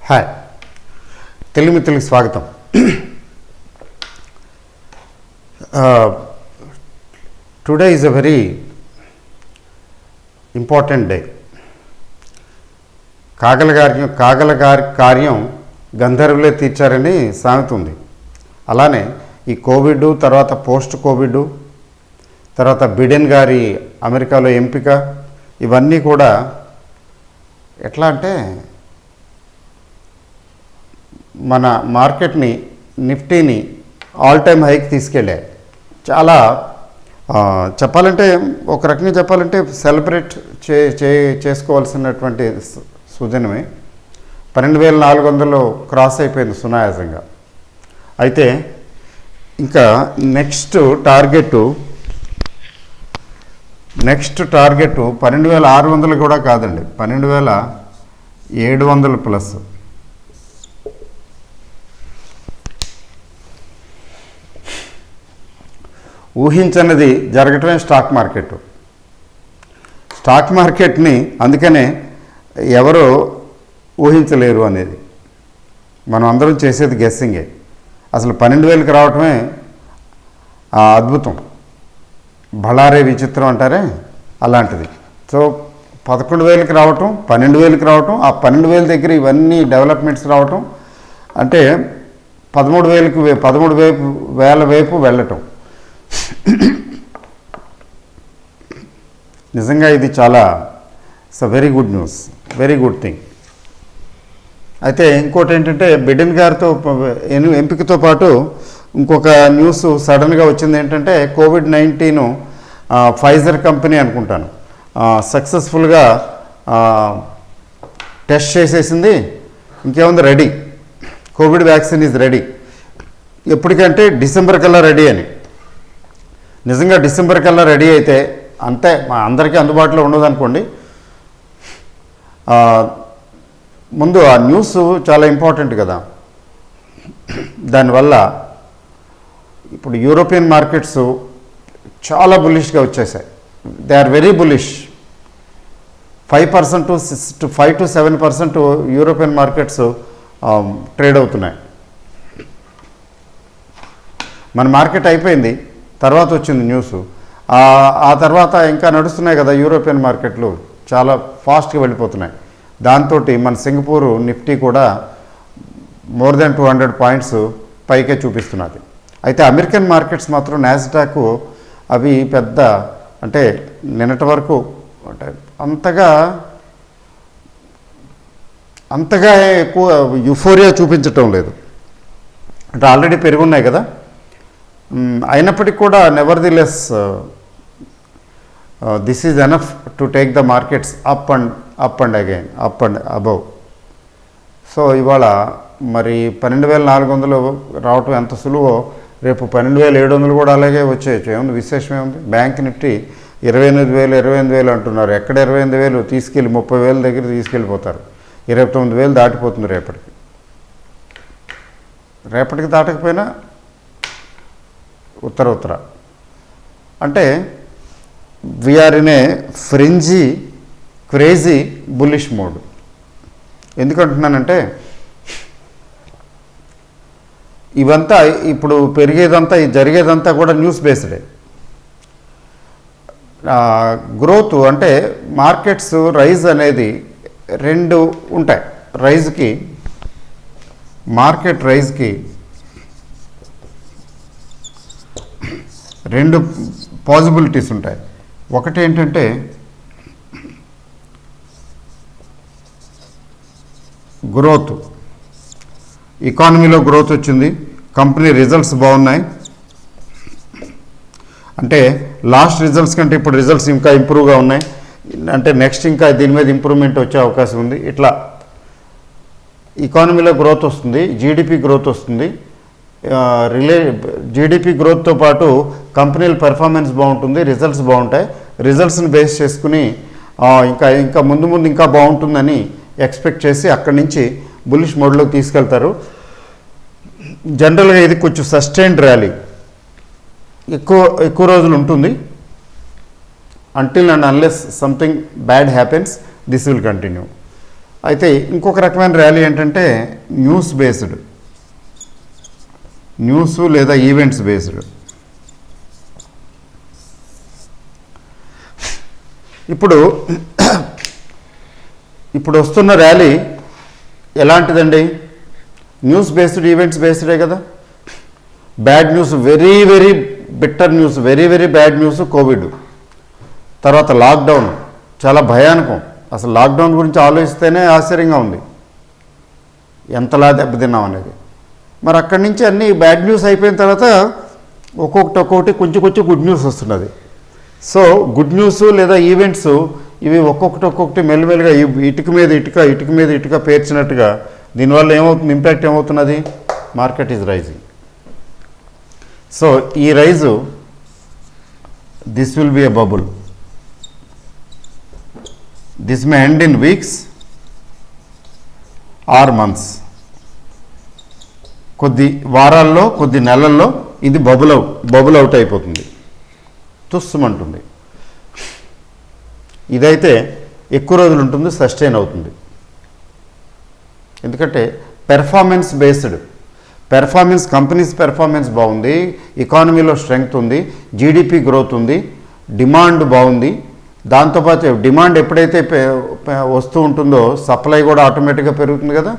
Hi, Telugu మిత్రులకు స్వాగతం. Today is a very important day. కాగల కార్యం గంధర్వులే తీర్చారని సామెత ఉంది. అలానే ఈ కోవిడ్ తర్వాత పోస్ట్ కోవిడ్ తర్వాత బిడెన్ గారి అమెరికాలో ఎంపిక, ఇవన్నీ కూడా ఎట్లా అంటే మన మార్కెట్ని, నిఫ్టీని ఆల్ టైమ్ హైకి తీసుకెళ్ళాయి. చాలా చెప్పాలంటే, ఒక రకంగా చెప్పాలంటే సెలబ్రేట్ చేసుకోవాల్సినటువంటి సుదినమే. 12,400 క్రాస్ అయిపోయింది సునాయాసంగా. అయితే ఇంకా నెక్స్ట్ టార్గెట్ 12,600 కూడా కాదండి, 12,700 ప్లస్. ఊహించనిది జరగటమే స్టాక్ మార్కెట్ని అందుకనే ఎవరు ఊహించలేరు అనేది. మనం అందరం చేసేది గెస్సింగే. అసలు 12,000కి రావటమే అద్భుతం, బళారే విచిత్రం అంటారే అలాంటిది. సో 11,000కి రావటం, 12,000కి రావటం, ఆ 12,000 దగ్గర ఇవన్నీ డెవలప్మెంట్స్ రావటం అంటే 13,000 వైపు వెళ్ళటం. నిజంగా ఇది చాలా very good news, very good thing. అయితే ఇంకోటి ఏంటంటే, బిడెన్ గారితో ఎంపికతో పాటు ఇంకొక న్యూస్ సడన్గా వచ్చింది. ఏంటంటే కోవిడ్-19 ఫైజర్ కంపెనీ అనుకుంటాను సక్సెస్ఫుల్గా టెస్ట్ చేసేసింది. ఇంకేముంది, ready, covid vaccine is ready. ఎప్పటికంటే డిసెంబర్ కల్లా రెడీ అని. నిజంగా డిసెంబర్ కల్లా రెడీ అయితే అంతే, మా అందరికీ అందుబాటులో ఉండదు అనుకోండి. ముందు ఆ న్యూస్ చాలా ఇంపార్టెంట్ కదా. దానివల్ల ఇప్పుడు యూరోపియన్ మార్కెట్స్ చాలా బులిష్గా వచ్చేసాయి. They are very bullish. 5% to 5 to 7% European markets trade అవుతున్నాయి. మన మార్కెట్ అయిపోయింది, తర్వాత వచ్చింది న్యూస్. ఆ తర్వాత ఇంకా నడుస్తున్నాయి కదా యూరోపియన్ మార్కెట్లు, చాలా ఫాస్ట్గా వెళ్ళిపోతున్నాయి. దాంతో మన సింగపూర్ నిఫ్టీ కూడా మోర్ దెన్ 200 పాయింట్స్ పైకే చూపిస్తున్నది. అయితే అమెరికన్ మార్కెట్స్ మాత్రం నాస్డాక్ అవి పెద్ద అంటే నిన్నటి వరకు అంటే అంతగా ఎక్కువ యుఫోరియా చూపించటం లేదు. అంటే ఆల్రెడీ పెరుగున్నాయి కదా. అయినప్పటికీ కూడా nevertheless this is enough to take the markets up and again, up and above. So ఇవాళ మరి 12,400 రావటం ఎంత సులువో, రేపు 12,700 కూడా అలాగే వచ్చేయచ్చు. ఏముంది, విశేషం ఏముంది. బ్యాంక్ నిఫ్టీ 28,000 అంటున్నారు. ఎక్కడ 28,000 తీసుకెళ్ళి 30,000 దగ్గర తీసుకెళ్ళిపోతారు. 29,000 దాటిపోతుంది రేపటికి దాటకపోయినా ఉత్తర అంటే we are in a frenzy crazy bullish mode. ఎందుకంటున్నానంటే, ఇవంతా ఇప్పుడు పెరిగేదంతా, జరిగేదంతా కూడా న్యూస్ బేస్డే. గ్రోత్ అంటే మార్కెట్స్ రైజ్ అనేది 2 ఉంటాయి. మార్కెట్ రైజ్కి 2 పాసిబిలిటీస్ ఉంటాయి. ఒకటి ఏంటంటే గ్రోత్, ఎకానమీలో గ్రోత్ వచ్చింది, కంపెనీ రిజల్ట్స్ బాగున్నాయి అంటే లాస్ట్ రిజల్ట్స్ కంటే ఇప్పుడు రిజల్ట్స్ ఇంకా ఇంప్రూవ్గా ఉన్నాయి అంటే నెక్స్ట్ ఇంకా దీని మీద ఇంప్రూవ్మెంట్ వచ్చే అవకాశం ఉంది. ఇట్లా ఎకానమీలో గ్రోత్ వస్తుంది, జీడిపి గ్రోత్ వస్తుంది. జీడిపి గ్రోత్తో పాటు కంపెనీల పెర్ఫార్మెన్స్ బాగుంటుంది, రిజల్ట్స్ బాగుంటాయి. రిజల్ట్స్ని బేస్ చేసుకుని ఇంకా ముందు ఇంకా బాగుంటుందని ఎక్స్పెక్ట్ చేసి అక్కడి నుంచి బుల్లిష్ మోడ్లోకి తీసుకెళ్తారు. జనరల్గా ఇది కొంచెం సస్టైన్డ్ ర్యాలీ, ఎక్కువ రోజులు ఉంటుంది. until and unless something bad happens, this will continue. అయితే ఇంకొక రకమైన ర్యాలీ ఏంటంటే న్యూస్ బేస్డ్, న్యూస్ లేదా ఈవెంట్స్ బేస్డ్. ఇప్పుడు వస్తున్న ర్యాలీ ఎలాంటిదండి? న్యూస్ బేస్డ్, ఈవెంట్స్ బేస్డే కదా. Bad news, very very bitter news, very very bad news Covid, తర్వాత లాక్డౌన్ చాలా భయానకం. అసలు లాక్డౌన్ గురించి ఆలోచిస్తేనే ఆశ్చర్యంగా ఉంది, ఎంతలా దెబ్బతిన్నాం అనేది. మరి అక్కడి నుంచి అన్ని బ్యాడ్ న్యూస్ అయిపోయిన తర్వాత ఒక్కొక్కటి కొంచెం గుడ్ న్యూస్ వస్తున్నది. సో గుడ్ న్యూస్ లేదా ఈవెంట్స్ ఇవి ఒక్కొక్కటి మెల్లిమెల్లిగా ఇటుక మీద ఇటుక పేర్చినట్టుగా దీనివల్ల ఏమవుతుంది, ఇంపాక్ట్ ఏమవుతున్నది? Market is rising. సో ఈ rise, this will be a bubble. This may end in weeks or months. కొద్ది వారాల్లో, కొద్ది నెలల్లో ఇది బబుల్ అవుట్ అయిపోతుంది, తుస్సుమంటుంది. ఇదైతే ఎక్కువ రోజులు ఉంటుంది, సస్టైన్ అవుతుంది. ఎందుకంటే పెర్ఫార్మెన్స్ బేస్డ్, కంపెనీస్ పెర్ఫార్మెన్స్ బాగుంది, ఎకానమీలో స్ట్రెంగ్త్ ఉంది, జీడిపి గ్రోత్ ఉంది, డిమాండ్ బాగుంది. దాంతోపాటు డిమాండ్ ఎప్పుడైతే వస్తూ ఉంటుందో సప్లై కూడా ఆటోమేటిక్గా పెరుగుతుంది కదా.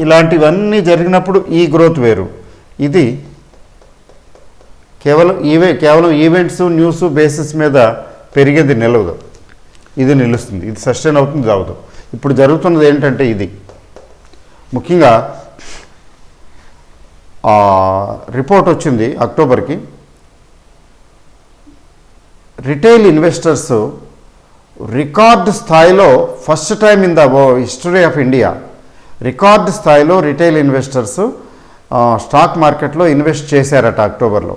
ఇలాంటివన్నీ జరిగినప్పుడు ఈ గ్రోత్ వేరు. ఇది కేవలం ఈవెంట్స్, న్యూస్ బేసిస్ మీద పెరిగేది నిలవదు, ఇది నిలుస్తుంది, ఇది సస్టైన్ అవుతుంది, రావదు. ఇప్పుడు జరుగుతున్నది ఏంటంటే ఇది ముఖ్యంగా రిపోర్ట్ వచ్చింది అక్టోబర్కి. రిటైల్ ఇన్వెస్టర్స్ రికార్డ్ స్థాయిలో, first time in the history of India record స్థాయిలో రిటైల్ ఇన్వెస్టర్స్ స్టాక్ మార్కెట్లో ఇన్వెస్ట్ చేశారట అక్టోబర్లో.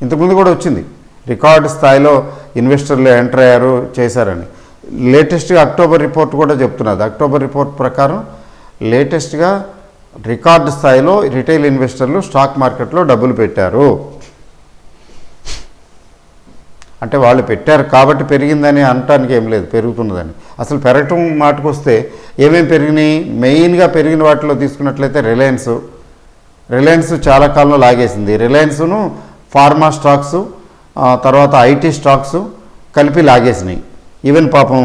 ఇంతకుముందు కూడా వచ్చింది, రికార్డు స్థాయిలో ఇన్వెస్టర్లు ఎంటర్ అయ్యారు, చేశారని. లేటెస్ట్గా అక్టోబర్ రిపోర్ట్ కూడా చెప్తున్నది. అక్టోబర్ రిపోర్ట్ ప్రకారం లేటెస్ట్గా రికార్డు స్థాయిలో రిటైల్ ఇన్వెస్టర్లు స్టాక్ మార్కెట్లో డబ్బులు పెట్టారు. అంటే వాళ్ళు పెట్టారు కాబట్టి పెరిగిందని అనటానికి ఏం లేదు, పెరుగుతున్నదని. అసలు పెరగటం మాటకు వస్తే ఏమేమి పెరిగినాయి? మెయిన్గా పెరిగిన వాటిలో తీసుకున్నట్లయితే రిలయన్స్ చాలా కాలంలో లాగేసింది. రిలయన్స్ను ఫార్మా స్టాక్స్, తర్వాత ఐటీ స్టాక్స్ కలిపి లాగేసినాయి. ఈవెన్ పాపం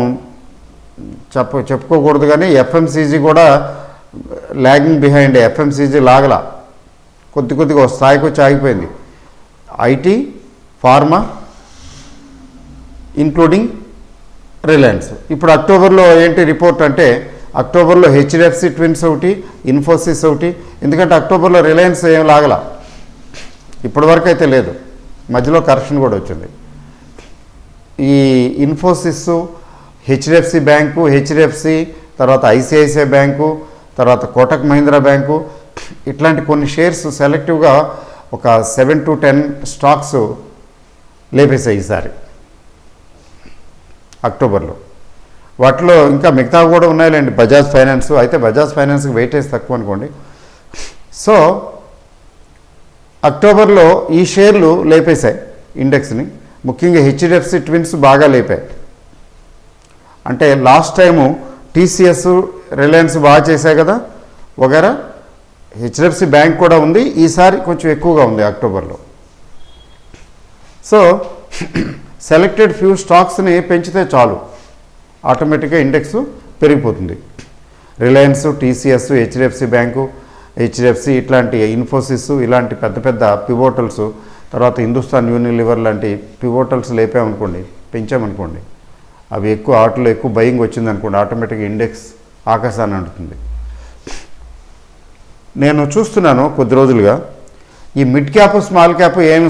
చెప్పుకోకూడదు కానీ ఎఫ్ఎంసీజీ కూడా లాగింగ్ బిహైండ్. ఎఫ్ఎంసీజీ లాగలా, కొద్దిగా స్థాయికి వచ్చి ఆగిపోయింది. IT, pharma including Reliance. ఇప్పుడు అక్టోబర్లో ఏంటి రిపోర్ట్ అంటే, అక్టోబర్లో హెచ్డిఎఫ్సి ట్విన్స్ ఒకటి, ఇన్ఫోసిస్ ఒకటి. ఎందుకంటే అక్టోబర్లో రిలయన్స్ ఏం లాగల, ఇప్పటివరకు అయితే లేదు, మధ్యలో కరెక్షన్ కూడా వచ్చింది. ఈ ఇన్ఫోసిస్, హెచ్డిఎఫ్సి బ్యాంకు, హెచ్డిఎఫ్సి, తర్వాత ఐసిఐసిఐ బ్యాంకు, తర్వాత కోటక్ మహీంద్రా బ్యాంకు, ఇట్లాంటి కొన్ని షేర్స్ సెలెక్టివ్గా ఒక 7 to 10 స్టాక్స్ లేపేశాయి ఈసారి అక్టోబర్లో. వాటిలో ఇంకా మిగతా కూడా ఉన్నాయిలేండి, బజాజ్ ఫైనాన్స్. అయితే బజాజ్ ఫైనాన్స్కి వెయిటేజ్ తక్కువ అనుకోండి. సో అక్టోబర్లో ఈ షేర్లు లేపేశాయి ఇండెక్స్ని. ముఖ్యంగా హెచ్డిఎఫ్సి ట్విన్స్ బాగా లేపాయి. అంటే లాస్ట్ టైము టీసీఎస్, రిలయన్స్ బాగా చేశాయి కదా వగేరా. హెచ్డిఎఫ్సి బ్యాంక్ కూడా ఉంది, ఈసారి కొంచెం ఎక్కువగా ఉంది అక్టోబర్లో. సో సెలెక్టెడ్ ఫ్యూ స్టాక్స్ని పెంచితే చాలు, ఆటోమేటిక్గా ఇండెక్స్ పెరిగిపోతుంది. Reliance, TCS, HDFC bank, HDFC, ఇట్లాంటి ఇన్ఫోసిస్, ఇలాంటి పెద్ద పివోటల్స్, తర్వాత హిందుస్థాన్ యూనిలివర్ లాంటి పివోటల్స్ లేపామనుకోండి, పెంచామనుకోండి, అవి వాటిలో ఎక్కువ బయింగ్ వచ్చిందనుకోండి, ఆటోమేటిక్గా ఇండెక్స్ ఆకాశాన్ని అంటుతుంది. నేను చూస్తున్నాను కొద్ది రోజులుగా ఈ మిడ్ క్యాప్, స్మాల్ క్యాప్ ఏమి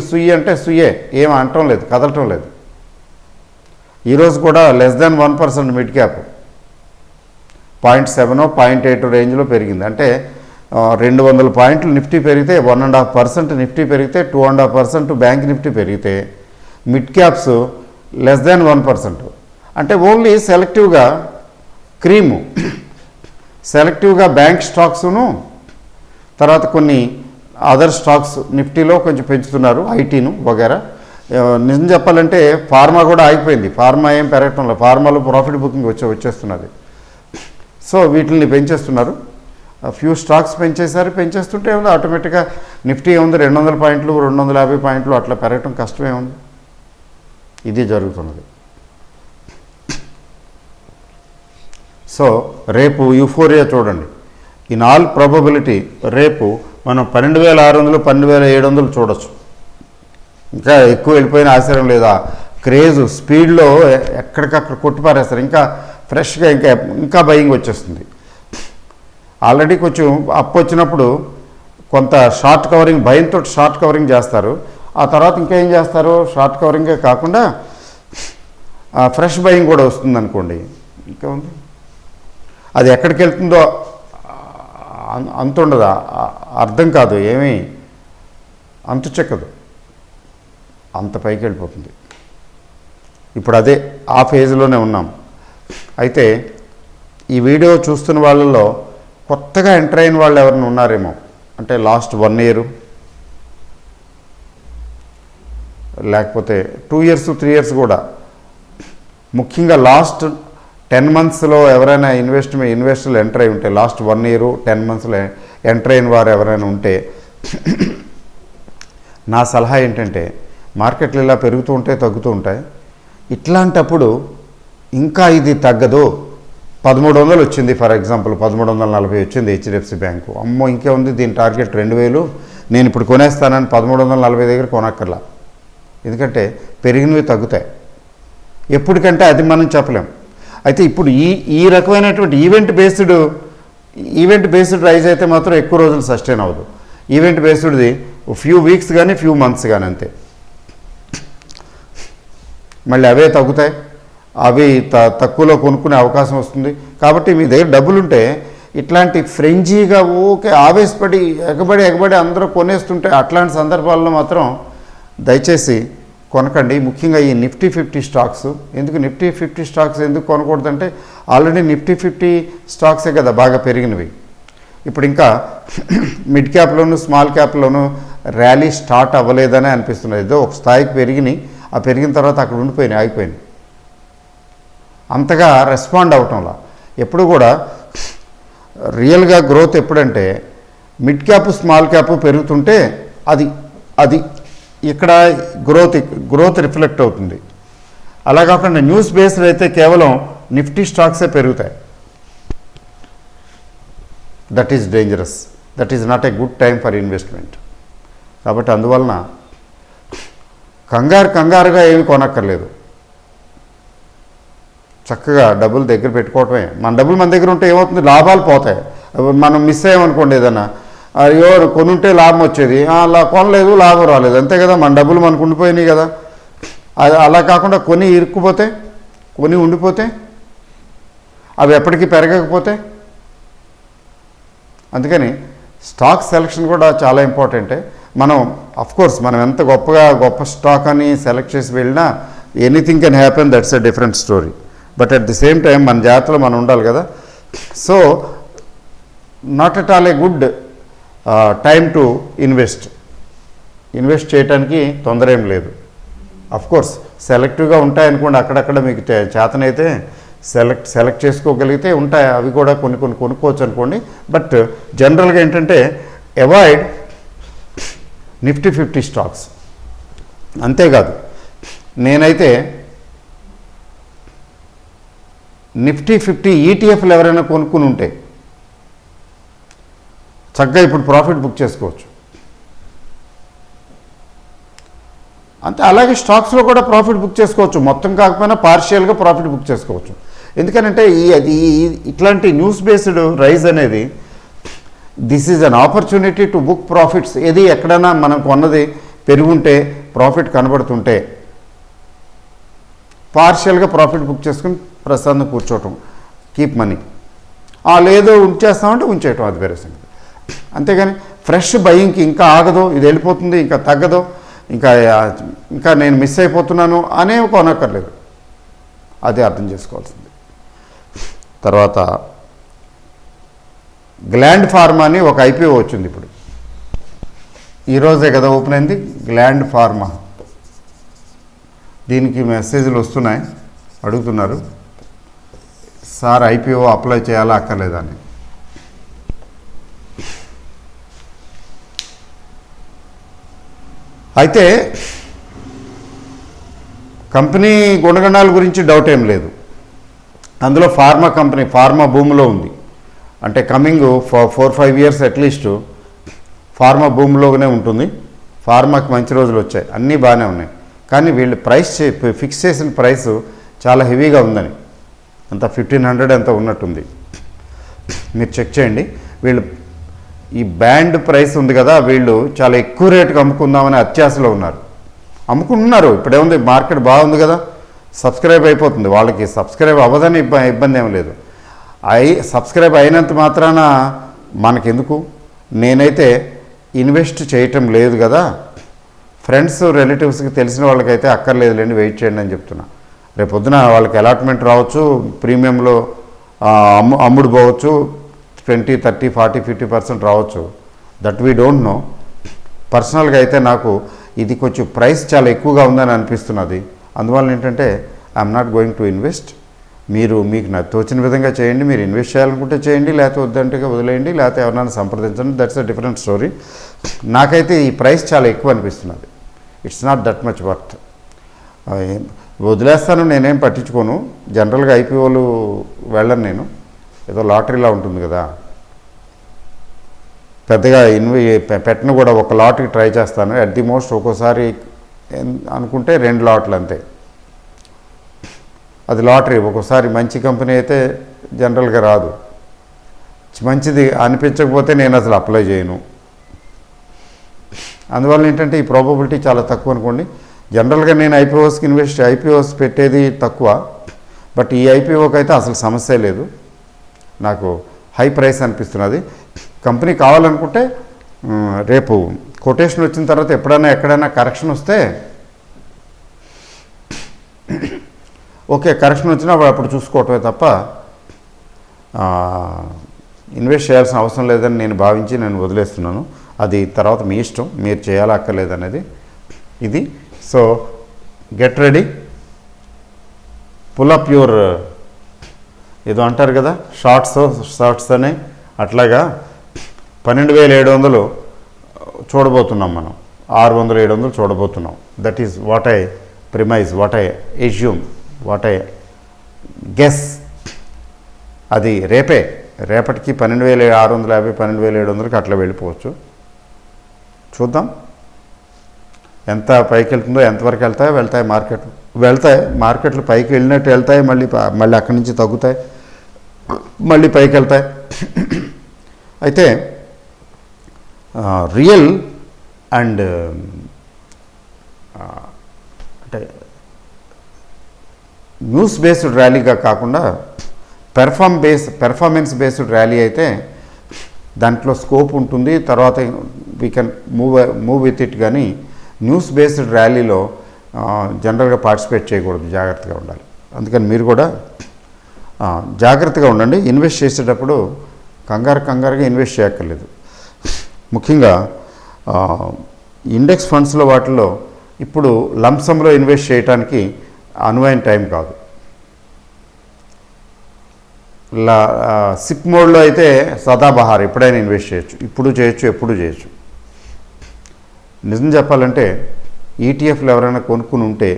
సుయ్యి అంటే సుయ్యే, ఏమి అనటం లేదు, కదలటం లేదు. ఈరోజు కూడా <1% మిడ్ క్యాప్ 0.7, 0.8 రేంజ్లో పెరిగింది. అంటే 200 పాయింట్లు నిఫ్టీ పెరిగితే 1.5% నిఫ్టీ పెరిగితే 2.5% బ్యాంక్ నిఫ్టీ పెరిగితే మిడ్ క్యాప్స్ <1%. అంటే ఓన్లీ సెలెక్టివ్గా సెలెక్టివ్గా బ్యాంక్ స్టాక్స్ను, తర్వాత కొన్ని అదర్ స్టాక్స్ నిఫ్టీలో కొంచెం పెంచుతున్నారు, ఐటీను వగేరా. నిజం చెప్పాలంటే ఫార్మా కూడా ఆగిపోయింది. ఫార్మా ఏం పెరగటం లేదు. ఫార్మాలో ప్రాఫిట్ బుకింగ్ వచ్చేస్తున్నది. సో వీటిని పెంచేస్తున్నారు. ఫ్యూ స్టాక్స్ పెంచేస్తుంటే ఏముంది, ఆటోమేటిక్గా నిఫ్టీ ఏముంది 200 పాయింట్లు 250 పాయింట్లు అట్లా పెరగటం కష్టమే ఉంది. ఇది జరుగుతున్నది. సో రేపు యూఫోరియా చూడండి. ఇన్ ఆల్ ప్రాబబిలిటీ రేపు మనం 12,600 12,700 చూడొచ్చు. ఇంకా ఎక్కువ వెళ్ళిపోయిన ఆశ్చర్యం లేదా. క్రేజ్ స్పీడ్లో ఎక్కడికక్కడ కొట్టిపారేస్తారు. ఇంకా ఫ్రెష్గా ఇంకా బయింగ్ వచ్చేస్తుంది. ఆల్రెడీ కొంచెం అప్ వచ్చినప్పుడు కొంత షార్ట్ కవరింగ్, భయంతో షార్ట్ కవరింగ్ చేస్తారు. ఆ తర్వాత ఇంకేం చేస్తారు, షార్ట్ కవరింగే కాకుండా ఫ్రెష్ బయింగ్ కూడా వస్తుంది అనుకోండి. ఇంకా ఉంది, అది ఎక్కడికి వెళ్తుందో అంత ఉండదు, అర్థం కాదు, ఏమీ అంతు చెక్కదు, అంత పైకి వెళ్ళిపోతుంది. ఇప్పుడు అదే ఆ ఫేజ్లోనే ఉన్నాం. అయితే ఈ వీడియో చూస్తున్న వాళ్ళలో కొత్తగా ఎంటర్ అయిన వాళ్ళు ఎవరైనా ఉన్నారేమో, అంటే లాస్ట్ 1 year లేకపోతే 2 years 3 years కూడా, ముఖ్యంగా లాస్ట్ 10 monthsలో ఎవరైనా ఇన్వెస్టర్లు ఎంటర్ అయి ఉంటే, లాస్ట్ 1 year 10 monthsలో ఎంటర్ అయిన వారు ఎవరైనా ఉంటే, నా సలహా ఏంటంటే మార్కెట్లు ఇలా పెరుగుతూ ఉంటాయి, తగ్గుతూ ఉంటాయి. ఇట్లాంటప్పుడు ఇంకా ఇది తగ్గదు, 1300 వచ్చింది ఫర్ ఎగ్జాంపుల్, 1340 వచ్చింది హెచ్డిఎఫ్సి బ్యాంకు, అమ్మో ఇంకే ఉంది, దీని టార్గెట్ 2000, నేను ఇప్పుడు కొనేస్తానని 1340 దగ్గర కొనక్కర్లా. ఎందుకంటే పెరిగినవి తగ్గుతాయి. ఎప్పటికంటే అది మనం చెప్పలేం. అయితే ఇప్పుడు ఈ రకమైనటువంటి ఈవెంట్ బేస్డ్ రైజ్ అయితే మాత్రం ఎక్కువ రోజులు సస్టైన్ అవ్వదు. ఈవెంట్ బేస్డ్ది ఫ్యూ వీక్స్ కానీ ఫ్యూ మంత్స్ కానీ అంతే, మళ్ళీ అవే తగ్గుతాయి. అవి తక్కువలో కొనుక్కునే అవకాశం వస్తుంది. కాబట్టి మీ దగ్గర డబ్బులుంటే ఇట్లాంటి ఫ్రెంజీగా ఓకే ఆవేశపడి ఎగబడి అందరూ కొనేస్తుంటే అట్లాంటి సందర్భాల్లో మాత్రం దయచేసి కొనకండి. ముఖ్యంగా ఈ నిఫ్టీ 50 స్టాక్స్. ఎందుకు నిఫ్టీ 50 స్టాక్స్ ఎందుకు కొనకూడదంటే, ఆల్రెడీ నిఫ్టీ 50 స్టాక్సే కదా బాగా పెరిగినవి. ఇప్పుడు ఇంకా మిడ్ క్యాప్లోను స్మాల్ క్యాప్లోను ర్యాలీ స్టార్ట్ అవ్వలేదనే అనిపిస్తున్నది. ఏదో ఒక స్థాయికి పెరిగినాయి, ఆ పెరిగిన తర్వాత అక్కడ ఉండిపోయినాయి, ఆగిపోయినాయి, అంతగా రెస్పాండ్ అవటంలా. ఎప్పుడు కూడా రియల్గా గ్రోత్ ఎప్పుడంటే మిడ్ క్యాప్ స్మాల్ క్యాప్ పెరుగుతుంటే అది ఇక్కడ గ్రోత్ రిఫ్లెక్ట్ అవుతుంది. అలా కాకుండా న్యూస్ బేస్డ్ అయితే కేవలం నిఫ్టీ స్టాక్సే పెరుగుతాయి. That is dangerous, that is not a good time for investment. కాబట్టి అందువలన కంగారుగా ఏమి కొనక్కర్లేదు. చక్కగా డబ్బులు దగ్గర పెట్టుకోవటమే. మన డబ్బులు మన దగ్గర ఉంటే ఏమవుతుంది, లాభాలు పోతాయి. మనం మిస్ అయ్యామనుకోండి ఏదన్నా, అయ్యో కొనుంటే లాభం వచ్చేది, అలా కొనలేదు లాభం రాలేదు, అంతే కదా, మన డబ్బులు మనకు ఉండిపోయినాయి కదా. అలా కాకుండా కొని ఉండిపోతే అవి ఎప్పటికీ పెరగకపోతే. అందుకని స్టాక్ సెలక్షన్ కూడా చాలా ఇంపార్టెంటే. మనం అఫ్కోర్స్ మనం ఎంత గొప్ప స్టాక్ అని సెలెక్ట్ చేసి వెళ్ళినా anything can happen, that's a different story. But at the same time మన జాగ్రత్తలో మనం ఉండాలి కదా. So not at all a good time to invest చేయడానికి తొందర ఏం లేదు. అఫ్కోర్స్ సెలెక్టివ్గా ఉంటాయనుకోండి, అక్కడక్కడ మీకు చేతనైతే సెలెక్ట్ చేసుకోగలిగితే ఉంటాయి, అవి కూడా కొన్ని కొనుక్కోవచ్చు అనుకోండి. బట్ జనరల్గా ఏంటంటే అవాయిడ్ నిఫ్టీ 50 స్టాక్స్. అంతేకాదు నేనైతే నిఫ్టీ 50 ఈటీఎఫ్లు ఎవరైనా కొనుక్కుని ఉంటే చక్కగా ఇప్పుడు ప్రాఫిట్ బుక్ చేసుకోవచ్చు. అంతే, అలాగే స్టాక్స్లో కూడా ప్రాఫిట్ బుక్ చేసుకోవచ్చు, మొత్తం కాకపోయినా పార్షియల్గా ప్రాఫిట్ బుక్ చేసుకోవచ్చు. ఎందుకనంటే ఇట్లాంటి న్యూస్ బేస్డ్ రైజ్ అనేది this is an opportunity to book profits. ఏది ఎక్కడైనా మనం కొన్నది పెరుగుంటే, ప్రాఫిట్ కనబడుతుంటే పార్షియల్గా ప్రాఫిట్ బుక్ చేసుకుని ప్రశాంతంగా కూర్చోవటం, కీప్ మనీ. లేదో ఉంచేస్తామంటే ఉంచేయటం, అది వేరే సంగతి. అంతేగాని ఫ్రెష్ బయింగ్కి ఇంకా ఆగదు, ఇది వెళ్ళిపోతుంది, ఇంకా తగ్గదు, ఇంకా నేను మిస్ అయిపోతున్నాను అనే కొనక్కర్లేదు. అదే అర్థం చేసుకోవాల్సింది. తర్వాత గ్లాండ్ ఫార్మా అని ఒక ఐపీఓ వచ్చింది. ఇప్పుడు ఈరోజే కదా ఓపెన్ అయింది గ్లాండ్ ఫార్మా. దీనికి మెసేజ్లు వస్తున్నాయి, అడుగుతున్నారు సార్ ఐపీఓ అప్లై చేయాలా అక్కర్లేదా అని. అయితే కంపెనీ గుణగణాల గురించి డౌట్ ఏం లేదు. అందులో ఫార్మా కంపెనీ, ఫార్మా భూమిలో ఉంది. అంటే కమింగ్ 4-5 ఇయర్స్ అట్లీస్ట్ ఫార్మా భూమిలోనే ఉంటుంది. ఫార్మాకి మంచి రోజులు వచ్చాయి, అన్నీ బాగానే ఉన్నాయి. కానీ వీళ్ళు ప్రైస్ ఫిక్స్ చేసిన ప్రైస్ చాలా హెవీగా ఉందని, అంత 1500 అంత ఉన్నట్టుంది. మీరు చెక్ చేయండి. వీళ్ళు ఈ బ్యాండ్ ప్రైస్ ఉంది కదా, వీళ్ళు చాలా ఎక్కువ రేటుకి అమ్ముకుందామని అత్యాశలో ఉన్నారు. అమ్ముకుంటున్నారు, ఇప్పుడేముంది, మార్కెట్ బాగుంది కదా, సబ్స్క్రైబ్ అయిపోతుంది. వాళ్ళకి సబ్స్క్రైబ్ అవ్వదని ఇబ్బంది ఏం లేదు. సబ్స్క్రైబ్ అయినంత మాత్రాన మనకెందుకు? నేనైతే ఇన్వెస్ట్ చేయటం లేదు కదా, ఫ్రెండ్స్ రిలేటివ్స్కి తెలిసిన వాళ్ళకైతే అక్కర్లేదులేండి, వెయిట్ చేయండి అని చెప్తున్నా. రేపొద్దున వాళ్ళకి అలాట్మెంట్ రావచ్చు, ప్రీమియంలో అమ్ముడు పోవచ్చు, 20, 30, 40, 50% రావచ్చు. That we don't know. పర్సనల్గా అయితే నాకు ఇది కొంచెం ప్రైస్ చాలా ఎక్కువగా ఉందని అనిపిస్తున్నది. అందువల్ల ఏంటంటే I'm not going to invest. మీకు నాకు తోచిన విధంగా చేయండి. మీరు ఇన్వెస్ట్ చేయాలనుకుంటే చేయండి, లేకపోతే వద్దంటే వదిలేయండి, లేకపోతే ఎవరినైనా సంప్రదించండి. That's a different story. నాకైతే ఈ ప్రైస్ చాలా ఎక్కువ అనిపిస్తున్నది. It's not that much worth. వదిలేస్తాను, నేనేం పట్టించుకోను. జనరల్గా ఐపీఓలు వెళ్ళను నేను, ఏదో లాటరీలా ఉంటుంది కదా, పెద్దగా పెట్టను కూడా. ఒక లాట్కి ట్రై చేస్తాను అట్ ది మోస్ట్. ఒక్కోసారి అనుకుంటే 2 లాట్లు అంతే, అది లాటరీ. ఒక్కోసారి మంచి కంపెనీ అయితే జనరల్గా రాదు. మంచిది అనిపించకపోతే నేను అసలు అప్లై చేయను. అందువల్ల ఏంటంటే ఈ ప్రాబబిలిటీ చాలా తక్కువ అనుకోండి. జనరల్గా నేను ఐపీఓస్ పెట్టేది తక్కువ, బట్ ఈ ఐపీఓకి అయితే అసలు సమస్య లేదు. నాకు హై ప్రైస్ అనిపిస్తున్నది. కంపెనీ కావాలనుకుంటే రేపు కొటేషన్ వచ్చిన తర్వాత ఎక్కడైనా కరెక్షన్ వస్తే ఓకే, కరెక్షన్ వచ్చినా అప్పుడు చూసుకోవటమే తప్ప ఇన్వెస్ట్ చేయాల్సిన అవసరం లేదని నేను భావించి నేను వదిలేస్తున్నాను. అది తర్వాత మీ ఇష్టం, మీరు చేయాలా అక్కర్లేదనేది ఇది. So get ready, pull up your, ఏదో అంటారు కదా షార్ట్స్ అని, అట్లాగా 12,700 చూడబోతున్నాం మనం, 600-700 చూడబోతున్నాం. That is what I premise, what I assume, what I guess. అది రేపటికి 12,650, 12,700కి అట్లా వెళ్ళిపోవచ్చు. చూద్దాం ఎంత పైకి వెళ్తుందో, ఎంతవరకు వెళ్తాయి మార్కెట్లు పైకి వెళ్ళినట్టు వెళ్తాయి, మళ్ళీ అక్కడి నుంచి తగ్గుతాయి, మళ్ళీ పైకి వెళ్తాయి. అయితే రియల్ అండ్ అంటే న్యూస్ బేస్డ్ ర్యాలీగా కాకుండా పెర్ఫార్మెన్స్ బేస్డ్ ర్యాలీ అయితే దాంట్లో స్కోప్ ఉంటుంది. తర్వాత we can move with it. కానీ న్యూస్ బేస్డ్ ర్యాలీలో జనరల్గా పార్టిసిపేట్ చేయకూడదు, జాగ్రత్తగా ఉండాలి. అందుకని మీరు కూడా జాగ్రత్తగా ఉండండి. ఇన్వెస్ట్ చేసేటప్పుడు కంగారుగా ఇన్వెస్ట్ చేయక్కర్లేదు. ముఖ్యంగా ఇండెక్స్ ఫండ్స్లో వాటిల్లో ఇప్పుడు లంసంలో ఇన్వెస్ట్ చేయడానికి అనువైన టైం కాదు. సిప్ మోడ్లో అయితే సదాబహార్, ఎప్పుడైనా ఇన్వెస్ట్ చేయొచ్చు, ఇప్పుడు చేయొచ్చు, ఎప్పుడు చేయొచ్చు. నిజం చెప్పాలంటే ఈటీఎఫ్లు ఎవరైనా కొనుక్కుని ఉంటే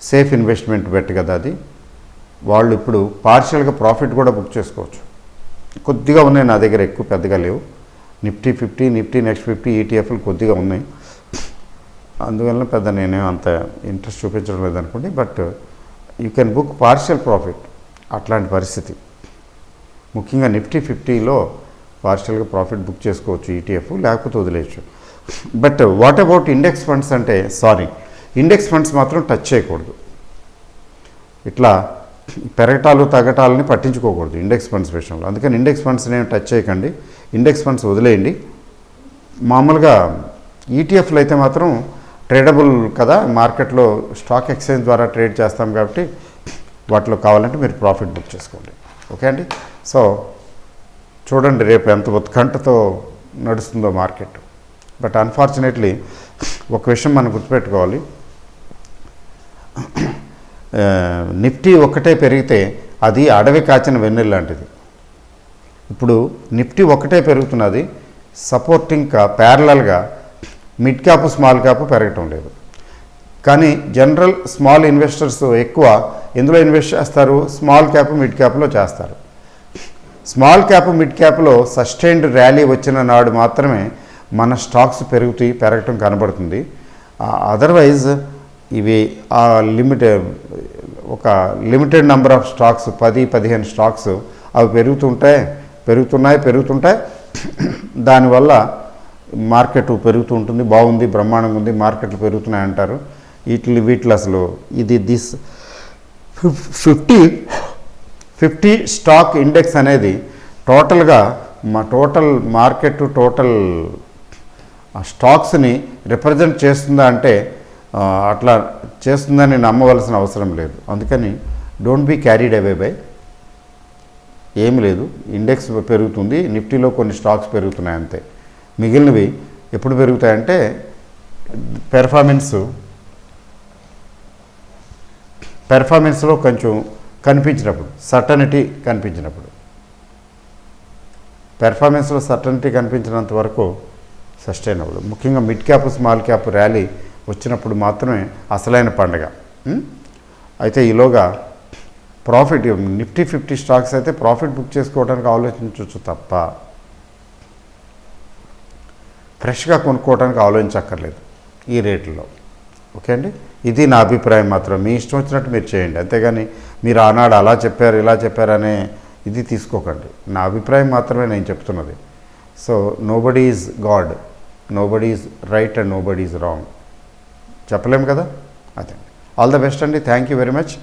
సేఫ్ ఇన్వెస్ట్మెంట్ బెట్ కదా అది. వాళ్ళు ఇప్పుడు పార్షియల్గా ప్రాఫిట్ కూడా బుక్ చేసుకోవచ్చు. కొద్దిగా ఉన్నాయి నా దగ్గర, ఎక్కువ పెద్దగా లేవు. నిఫ్టీ 50, నిఫ్టీ నెక్స్ట్ 50 ఈటీఎఫ్లు కొద్దిగా ఉన్నాయి. అందువల్ల పెద్ద నేనే అంత ఇంట్రెస్ట్ చూపించడం లేదనుకోండి. But you can book partial profit, అట్లాంటి పరిస్థితి. ముఖ్యంగా నిఫ్టీ 50లో పార్షియల్గా ప్రాఫిట్ బుక్ చేసుకోవచ్చు ఈటీఎఫ్, లేకపోతే వదిలేయచ్చు. But what about index funds అంటే ఇండెక్స్ ఫండ్స్ మాత్రం టచ్ చేయకూడదు. ఇట్లా పెరగటాలు తగ్గటాలని పట్టించుకోకూడదు ఇండెక్స్ ఫండ్స్ విషయంలో. అందుకని ఇండెక్స్ ఫండ్స్ని ఏమి టచ్ చేయకండి, ఇండెక్స్ ఫండ్స్ వదిలేయండి. మామూలుగా ఈటీఎఫ్లు అయితే మాత్రం ట్రేడబుల్ కదా, మార్కెట్లో స్టాక్ ఎక్స్చేంజ్ ద్వారా ట్రేడ్ చేస్తాం కాబట్టి వాటిలో కావాలంటే మీరు ప్రాఫిట్ బుక్ చేసుకోండి. ఓకే అండి. సో చూడండి రేపు ఎంత ఉత్కంఠతో నడుస్తుందో మార్కెట్. బట్ అన్ఫార్చునేట్లీ ఒక విషయం మనం గుర్తుపెట్టుకోవాలి, నిఫ్టీ ఒక్కటే పెరిగితే అది అడవి కాచిన వెన్నెల లాంటిది. ఇప్పుడు నిఫ్టీ ఒక్కటే పెరుగుతున్నది, సపోర్టింగ్ ప్యారలల్గా మిడ్ క్యాప్ స్మాల్ క్యాప్ పెరగటం లేదు. కానీ జనరల్ స్మాల్ ఇన్వెస్టర్స్ ఎక్కువ ఎందులో ఇన్వెస్ట్ చేస్తారు? స్మాల్ క్యాప్ మిడ్ క్యాప్లో చేస్తారు. స్మాల్ క్యాప్ మిడ్ క్యాప్లో సస్టైన్డ్ ర్యాలీ వచ్చిన నాడు మాత్రమే మన స్టాక్స్ పెరగటం కనబడుతుంది. అదర్వైజ్ ఇవి ఒక limited number of stocks 10-15 stocks అవి పెరుగుతుంటాయి. దానివల్ల మార్కెట్ పెరుగుతూ ఉంటుంది, బాగుంది, బ్రహ్మాండంగా ఉంది, మార్కెట్లు పెరుగుతున్నాయి అంటారు. వీటిలో అసలు ఇది 50 స్టాక్ ఇండెక్స్ అనేది టోటల్గా టోటల్ మార్కెట్ టోటల్ స్టాక్స్ని రిప్రజెంట్ చేస్తుందా అంటే అట్లా చేస్తుందని నమ్మవలసిన అవసరం లేదు. అందుకని don't be carried away by. ఏమి లేదు, ఇండెక్స్ పెరుగుతుంది, నిఫ్టీలో కొన్ని స్టాక్స్ పెరుగుతున్నాయి అంతే. మిగిలినవి ఎప్పుడు పెరుగుతాయంటే పెర్ఫార్మెన్స్లో కొంచెం కనిపించినప్పుడు, సర్టనిటీ కనిపించినంత వరకు సస్టైనబుల్. ముఖ్యంగా mid cap small cap rally వచ్చినప్పుడు మాత్రమే అసలైన పండుగ. అయితే ఈలోగా ప్రాఫిట్ నిఫ్టీ 50 స్టాక్స్ అయితే ప్రాఫిట్ బుక్ చేసుకోవడానికి ఆలోచించవచ్చు తప్ప ఫ్రెష్గా కొనుక్కోవడానికి ఆలోచించక్కర్లేదు ఈ రేట్లో. ఓకే అండి, ఇది నా అభిప్రాయం. మాత్రం మీ ఇష్టం వచ్చినట్టు మీరు చేయండి, అంతేగాని మీరు ఆనాడు అలా చెప్పారు ఇలా చెప్పారనే ఇది తీసుకోకండి. నా అభిప్రాయం మాత్రమే నేను చెప్తున్నది. So nobody is God, nobody is right and nobody is wrong చెప్పలేము కదా. అదే, ఆల్ ద బెస్ట్ అండి. Thank you very much.